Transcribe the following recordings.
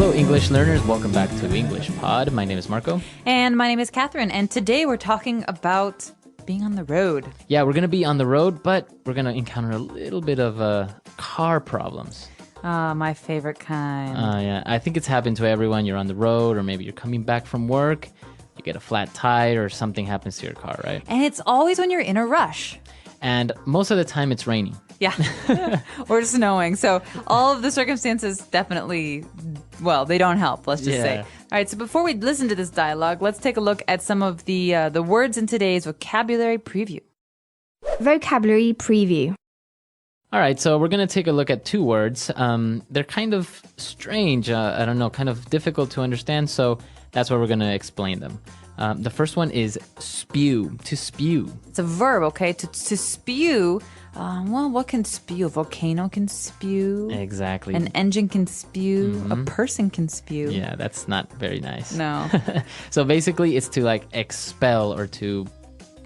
Hello, English learners. Welcome back to English Pod. My name is Marco. And my name is Catherine. And today we're talking about being on the road. Yeah, we're going to be on the road, but we're going to encounter a little bit of car problems. My favorite kind. Yeah, I think it's happened to everyone. You're on the road, or maybe you're coming back from work. You get a flat tire, or something happens to your car, right? And it's always when you're in a rush. And most of the time, it's raining. Yeah. Or snowing. So all of the circumstances definitely, well, they don't help, let's just say. All right, so before we listen to this dialogue, let's take a look at some of the words in today's vocabulary preview. Vocabulary preview. All right, so we're going to take a look at two words. They're kind of strange, I don't know, kind of difficult to understand, so that's why we're going to explain them. The first one is spew, to spew. It's a verb, okay? To spew, well, what can spew? A volcano can spew. Exactly. An engine can spew. A person can spew. Yeah, that's not very nice. No. So basically, it's to like expel or to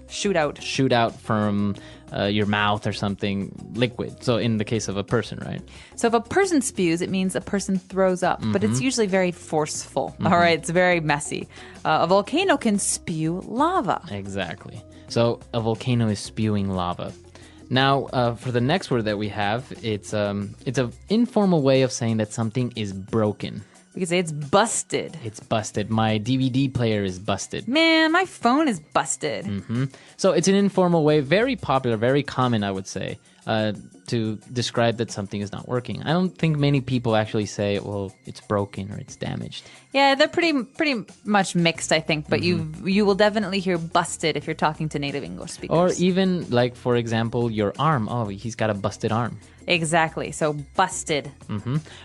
Shoot out from your mouth or something liquid. So in the case of a person, right? So if a person spews, it means a person throws up, but it's usually very forceful. All right, it's very messy. A volcano can spew lava. Exactly. So a volcano is spewing lava. Now, for the next word that we have, it's an informal way of saying that something is broken. We could say it's busted. It's busted. My DVD player is busted. Man, my phone is busted. So it's an informal way, very popular, very common, I would say, to describe that something is not working. I don't think many people actually say, well, it's broken or it's damaged. Yeah, they're pretty much mixed, I think. But you will definitely hear busted if you're talking to native English speakers. Or even, like, for example, your arm. Oh, he's got a busted arm. Exactly. So busted.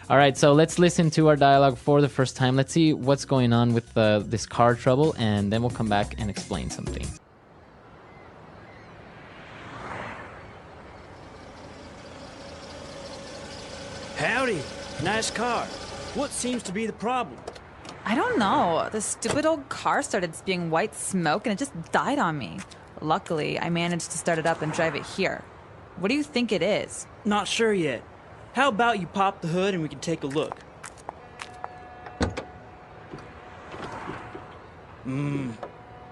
All right, so let's listen to our dialogue for the first time. Let's see what's going on with this car trouble, and then we'll come back and explain something. Howdy. Nice car. What seems to be the problem? I don't know. The stupid old car started spewing white smoke and it just died on me. Luckily, I managed to start it up and drive it here. What do you think it is? Not sure yet. How about you pop the hood and we can take a look?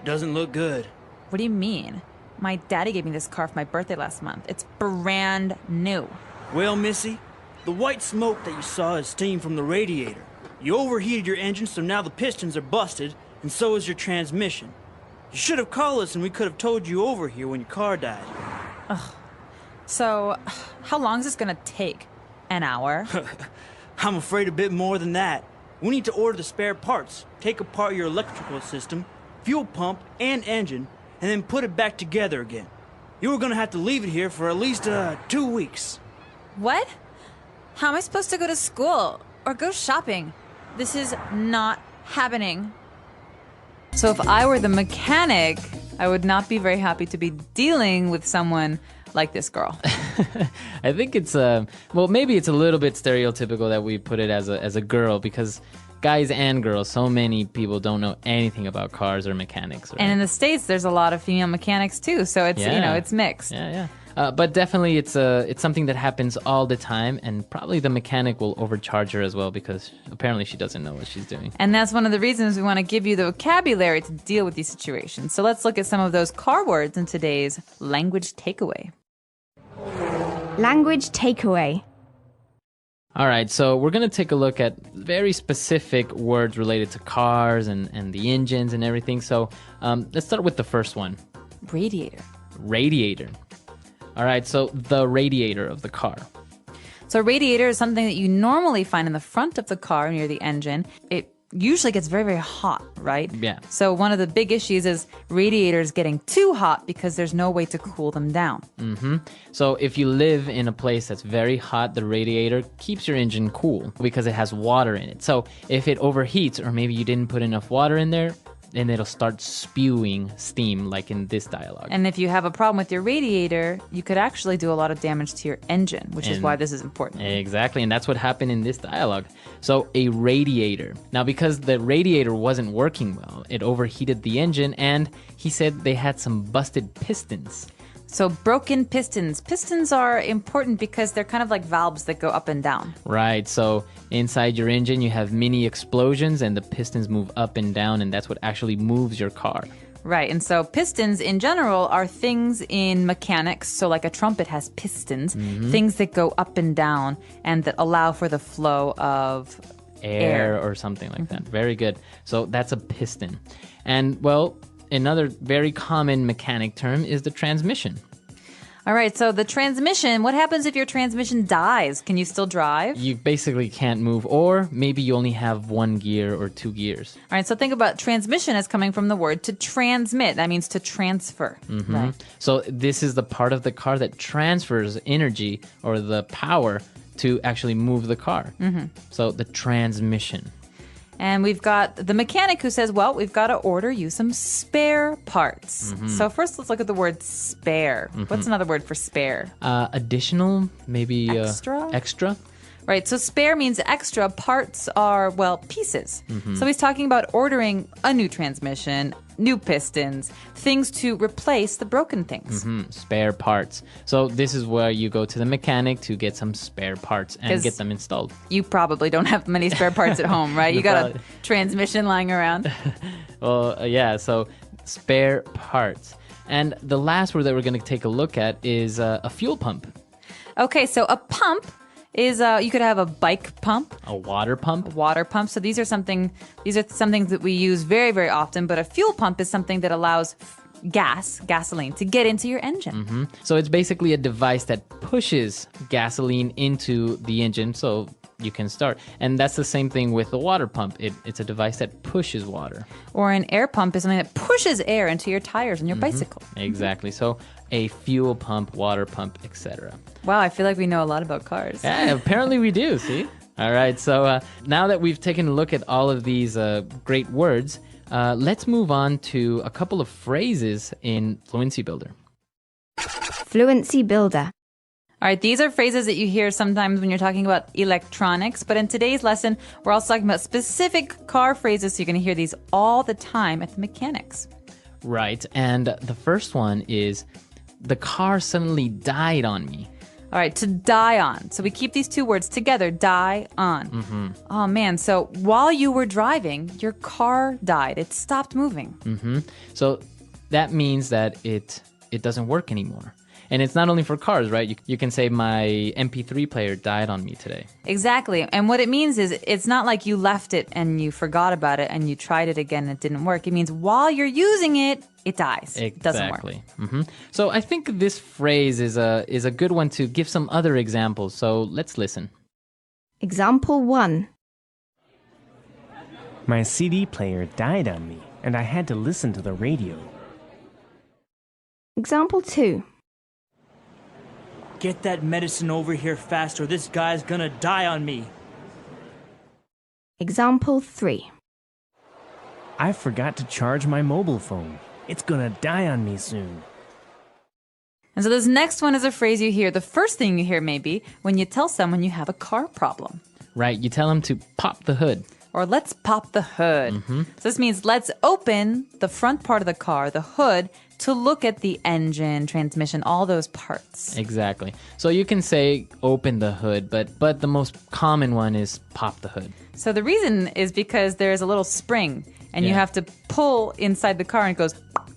Doesn't look good. What do you mean? My daddy gave me this car for my birthday last month. It's brand new. Well, Missy, the white smoke that you saw is steam from the radiator. You overheated your engine, so now the pistons are busted, and so is your transmission. You should have called us and we could have towed you over here when your car died. So, how long is this gonna take? An hour? I'm afraid a bit more than that. We need to order the spare parts, take apart your electrical system, fuel pump, and engine, and then put it back together again. You were gonna have to leave it here for at least 2 weeks. What? How am I supposed to go to school or go shopping? This is not happening. So if I were the mechanic, I would not be very happy to be dealing with someone like this girl. I think it's well, maybe it's a little bit stereotypical that we put it as a girl, because guys and girls, so many people don't know anything about cars or mechanics, right? And in the States, there's a lot of female mechanics too, so it's it's mixed. Yeah. But definitely it's something that happens all the time, and probably the mechanic will overcharge her as well, because apparently she doesn't know what she's doing. And that's one of the reasons we want to give you the vocabulary to deal with these situations. So let's look at some of those car words in today's language takeaway. Language takeaway. All right, so we're going to take a look at very specific words related to cars and the engines and everything. So let's start with the first one. Radiator. Radiator. All right, so the radiator of the car. So a radiator is something that you normally find in the front of the car near the engine. It usually gets very, very hot, right? Yeah. So one of the big issues is radiators getting too hot because there's no way to cool them down. So if you live in a place that's very hot, the radiator keeps your engine cool because it has water in it. So if it overheats, or maybe you didn't put enough water in there, then it'll start spewing steam, like in this dialogue. And if you have a problem with your radiator, you could actually do a lot of damage to your engine, which is why this is important. Exactly, and that's what happened in this dialogue. So a radiator. Now, because the radiator wasn't working well, it overheated the engine, and he said they had some busted pistons. So broken pistons. Pistons are important because they're kind of like valves that go up and down. Right. So inside your engine, you have mini explosions and the pistons move up and down, and that's what actually moves your car. Right. And so pistons in general are things in mechanics. So like a trumpet has pistons, things that go up and down and that allow for the flow of Air or something like that. Very good. So that's a piston. And well, another very common mechanic term is the transmission. All right, so the transmission, what happens if your transmission dies? Can you still drive? You basically can't move, or maybe you only have one gear or two gears. All right, so think about transmission as coming from the word to transmit. That means to transfer. Right. So this is the part of the car that transfers energy or the power to actually move the car. So the transmission. And we've got the mechanic who says, well, we've got to order you some spare parts. So first let's look at the word spare. What's another word for spare? Additional, maybe Extra? Extra. Right, so spare means extra. Parts are, well, pieces. So he's talking about ordering a new transmission, new pistons, things to replace the broken things. Spare parts. So this is where you go to the mechanic to get some spare parts and get them installed. You probably don't have many spare parts at home, right? You got a transmission lying around. Well, yeah, so spare parts. And the last word that we're going to take a look at is a fuel pump. Okay, so a pump is you could have a bike pump, A water pump. water pump. So these are some things that we use very, very often. But a fuel pump is something that allows gasoline, to get into your engine. So it's basically a device that pushes gasoline into the engine so you can start. And that's the same thing with the water pump. It's a device that pushes water. Or an air pump is something that pushes air into your tires on your bicycle. Exactly. So a fuel pump, water pump, etc. Wow, I feel like we know a lot about cars. Yeah, apparently we do, see? All right, so now that we've taken a look at all of these great words, let's move on to a couple of phrases in Fluency Builder. Fluency Builder. All right, these are phrases that you hear sometimes when you're talking about electronics, but in today's lesson, we're also talking about specific car phrases, so you're going to hear these all the time at the mechanics. Right, and the first one is, the car suddenly died on me. All right, to die on. So we keep these two words together, die on. Oh, man, so while you were driving, your car died. It stopped moving. So that means that it doesn't work anymore. And it's not only for cars, right? You can say my MP3 player died on me today. Exactly. And what it means is it's not like you left it and you forgot about it and you tried it again and it didn't work. It means while you're using it, it dies. Exactly. It doesn't work. So I think this phrase is a good one to give some other examples. So let's listen. Example 1. My CD player died on me, and I had to listen to the radio. Example 2. Get that medicine over here fast or this guy's gonna die on me. Example 3. I forgot to charge my mobile phone. It's gonna die on me soon. And so this next one is a phrase you hear. The first thing you hear maybe when you tell someone you have a car problem. Right, you tell them to pop the hood. Or let's pop the hood. So this means let's open the front part of the car, the hood, to look at the engine, transmission, all those parts. Exactly. So you can say open the hood, but the most common one is pop the hood. So the reason is because there's a little spring and you Yeah. have to pull inside the car and it goes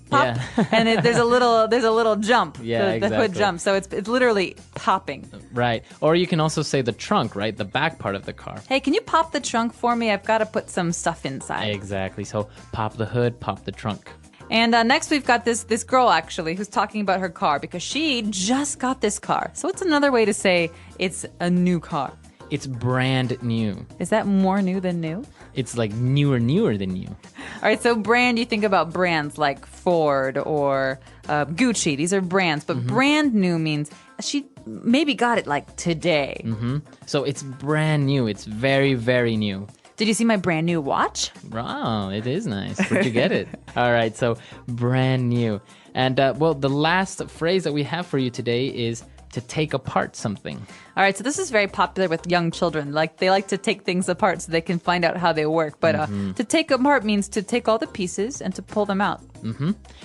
pop, Yeah. and there's a little jump. Yeah, the hood exactly. jumps. So it's literally popping. Right. Or you can also say the trunk, right? The back part of the car. Hey, can you pop the trunk for me? I've got to put some stuff inside. Exactly. So pop the hood, pop the trunk. And next we've got this girl actually who's talking about her car because she just got this car. So it's another way to say it's a new car. It's brand new. Is that more new than new? It's like newer than you. All right, so brand, you think about brands like Ford or Gucci. These are brands, but brand new means she maybe got it like today. So it's brand new. It's very, very new. Did you see my brand new watch? Wow, it is nice. Where'd you get it? All right, so brand new. And well, the last phrase that we have for you today is to take apart something. All right, so this is very popular with young children. Like they like to take things apart so they can find out how they work. But to take apart means to take all the pieces and to pull them out.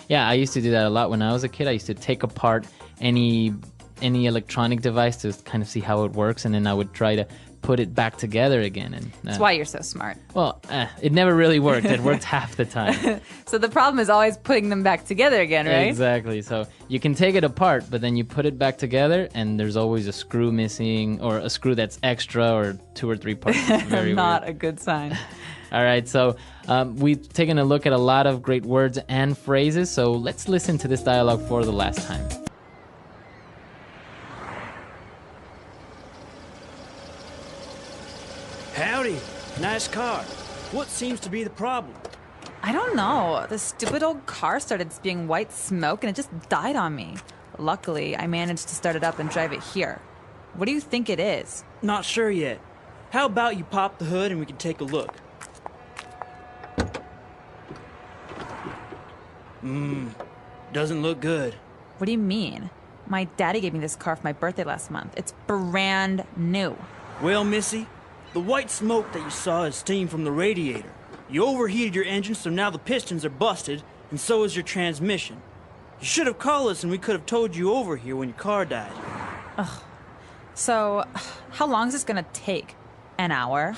Yeah, I used to do that a lot when I was a kid. I used to take apart any electronic device to kind of see how it works, and then I would try to put it back together again. And That's why you're so smart. well, it never really worked. It worked half the time. So the problem is always putting them back together again, right? Exactly. So you can take it apart, but then you put it back together, and there's always a screw missing, or a screw that's extra, or 2 or 3 parts. It's very Not weird. a good sign. All right, so we've taken a look at a lot of great words and phrases, so let's listen to this dialogue for the last time. Howdy. Nice car. What seems to be the problem? I don't know. The stupid old car started spewing white smoke and it just died on me. Luckily, I managed to start it up and drive it here. What do you think it is? Not sure yet. How about you pop the hood and we can take a look? Doesn't look good. What do you mean? My daddy gave me this car for my birthday last month. It's brand new. Well, Missy, the white smoke that you saw is steam from the radiator. You overheated your engine, so now the pistons are busted, and so is your transmission. You should have called us and we could have towed you over here when your car died. So, how long is this gonna take? An hour?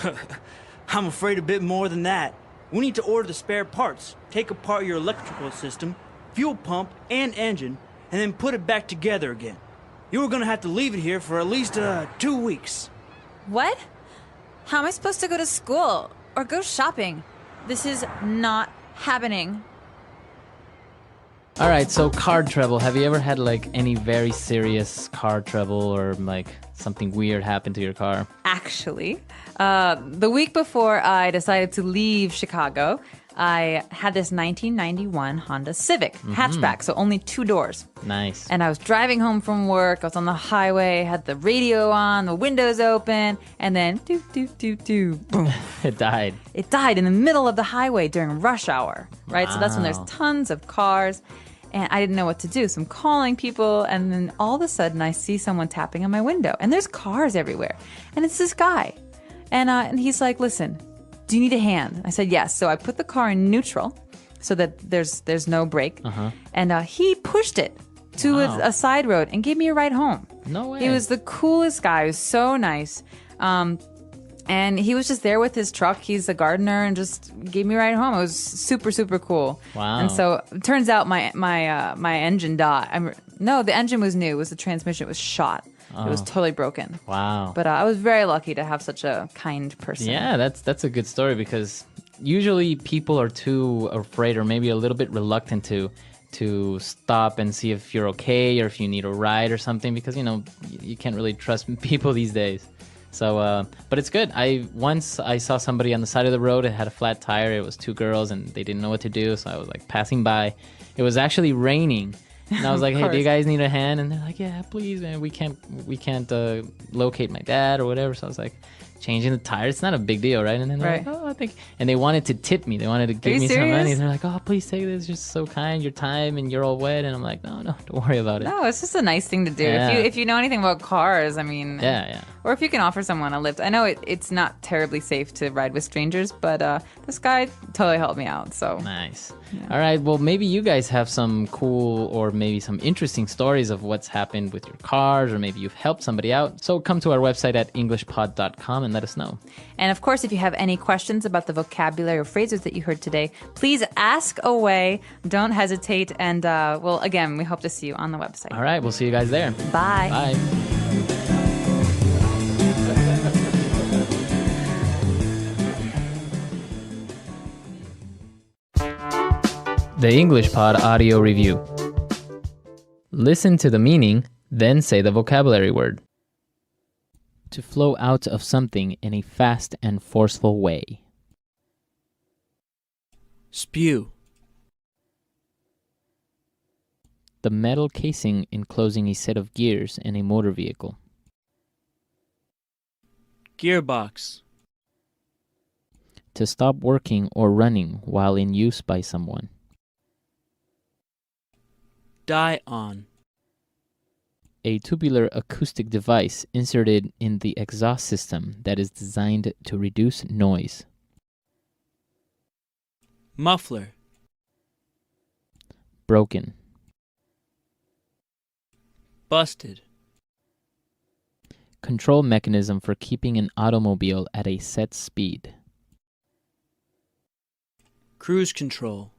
I'm afraid a bit more than that. We need to order the spare parts, take apart your electrical system, fuel pump, and engine, and then put it back together again. You were gonna have to leave it here for at least 2 weeks. What? How am I supposed to go to school or go shopping? This is not happening. All right, so car trouble. Have you ever had like any very serious car trouble, or like something weird happen to your car? Actually, the week before I decided to leave Chicago, I had this 1991 Honda Civic hatchback, so only 2 doors. Nice. And I was driving home from work. I was on the highway, had the radio on, the windows open, and then doo doo doo doo, boom. It died. It died in the middle of the highway during rush hour, right? So that's when there's Wow. tons of cars, and I didn't know what to do. So I'm calling people, and then all of a sudden I see someone tapping on my window, and there's cars everywhere, and it's this guy, and he's like, "Listen, do you need a hand?" I said, "Yes." So I put the car in neutral, so that there's no brake, and he pushed it to Wow. a side road and gave me a ride home. No way. He was the coolest guy. He was so nice. And he was just there with his truck. He's a gardener and just gave me a ride home. It was super, super cool. Wow. And so it turns out my engine died. No, the engine was new. It was the transmission. It was shot. It was totally broken. Wow. But I was very lucky to have such a kind person. Yeah, that's a good story, because usually people are too afraid, or maybe a little bit reluctant to stop and see if you're okay, or if you need a ride or something, because you can't really trust people these days. So, but it's good. Once I saw somebody on the side of the road. It had a flat tire. It was 2 girls, and they didn't know what to do. So I was like passing by. It was actually raining, and I was like, "Hey, do you guys need a hand?" And they're like, "Yeah, please, man. We can't locate my dad or whatever." So I was like, changing the tire. It's not a big deal, right? And then they're Right. like, "Oh, I think," and they wanted to tip me. They wanted to give you me some money. serious? They're like, "Oh, please take this. You're so kind. Your time, and you're all wet." And I'm like, "No, don't worry about it." No, it's just a nice thing to do. Yeah. If you know anything about cars, I mean, Yeah. or if you can offer someone a lift. I know it's not terribly safe to ride with strangers, but this guy totally helped me out. So Nice. All right. Well, maybe you guys have some cool or maybe some interesting stories of what's happened with your cars, or maybe you've helped somebody out. So come to our website at englishpod.com and let us know. And of course, if you have any questions about the vocabulary or phrases that you heard today, please ask away. Don't hesitate. And well, again, we hope to see you on the website. All right. We'll see you guys there. Bye. Bye. The English Pod Audio Review. Listen to the meaning, then say the vocabulary word. To flow out of something in a fast and forceful way. Spew. The metal casing enclosing a set of gears in a motor vehicle. Gearbox. To stop working or running while in use by someone. Die on. A tubular acoustic device inserted in the exhaust system that is designed to reduce noise. Muffler. Broken. Busted. Control mechanism for keeping an automobile at a set speed. Cruise control.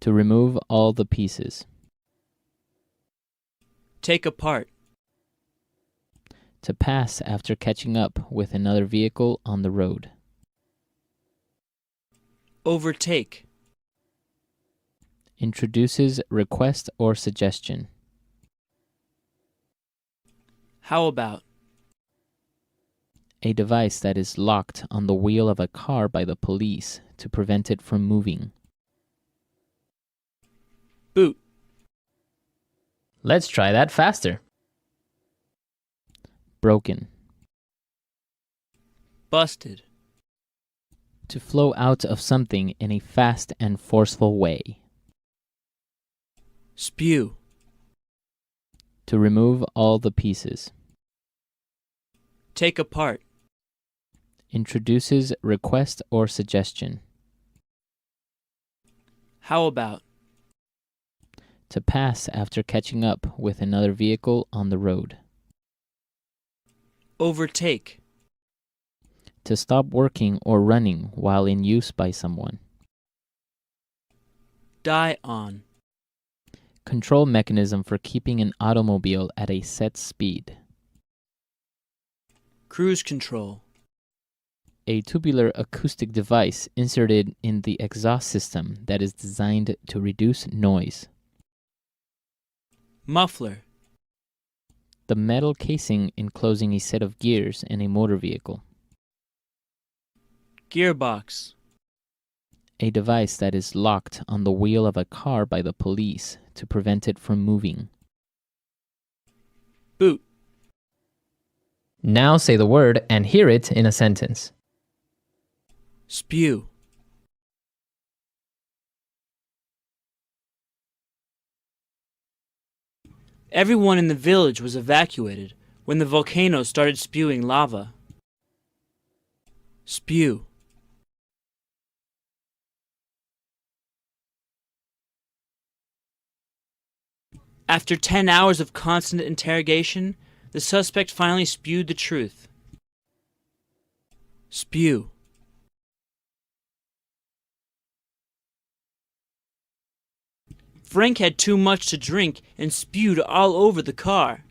To remove all the pieces. Take apart. To pass after catching up with another vehicle on the road. Overtake. Introduces request or suggestion. How about? A device that is locked on the wheel of a car by the police to prevent it from moving. Boot. Let's try that faster. Broken. Busted. To flow out of something in a fast and forceful way. Spew. To remove all the pieces. Take apart. Introduces request or suggestion. How about? To pass after catching up with another vehicle on the road. Overtake. To stop working or running while in use by someone. Die on. Control mechanism for keeping an automobile at a set speed. Cruise control. A tubular acoustic device inserted in the exhaust system that is designed to reduce noise. Muffler. The metal casing enclosing a set of gears in a motor vehicle. Gearbox. A device that is locked on the wheel of a car by the police to prevent it from moving. Boot. Now say the word and hear it in a sentence. Spew. Everyone in the village was evacuated when the volcano started spewing lava. Spew. After 10 hours of constant interrogation, the suspect finally spewed the truth. Spew. Frank had too much to drink and spewed all over the car.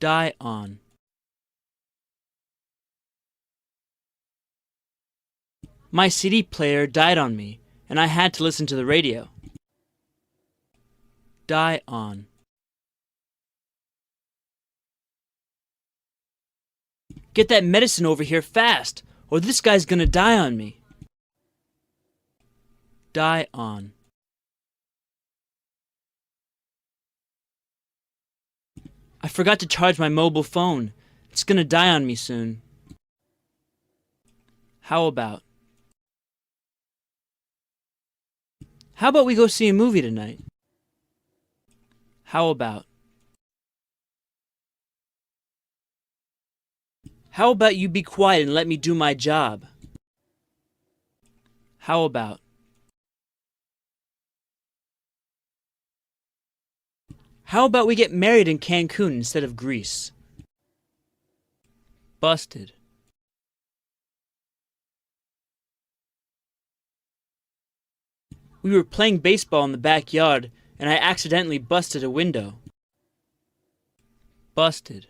Die on. My CD player died on me, and I had to listen to the radio. Die on. Get that medicine over here fast, or this guy's gonna die on me. Die on. I forgot to charge my mobile phone. It's gonna die on me soon. How about? How about we go see a movie tonight? How about? How about you be quiet and let me do my job? How about? How about we get married in Cancun instead of Greece? Busted. We were playing baseball in the backyard and I accidentally busted a window. Busted.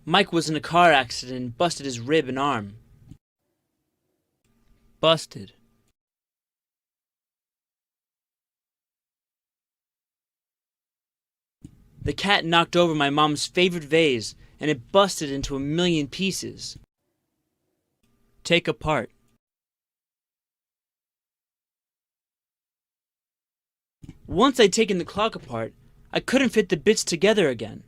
Mike was in a car accident and busted his rib and arm. Busted. The cat knocked over my mom's favorite vase and it busted into a million pieces. Take apart. Once I'd taken the clock apart, I couldn't fit the bits together again.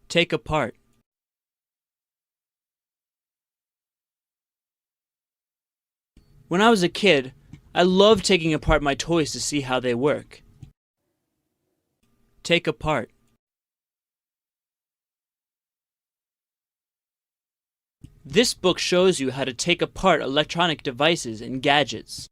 Take apart. When I was a kid, I loved taking apart my toys to see how they work. Take apart. This book shows you how to take apart electronic devices and gadgets.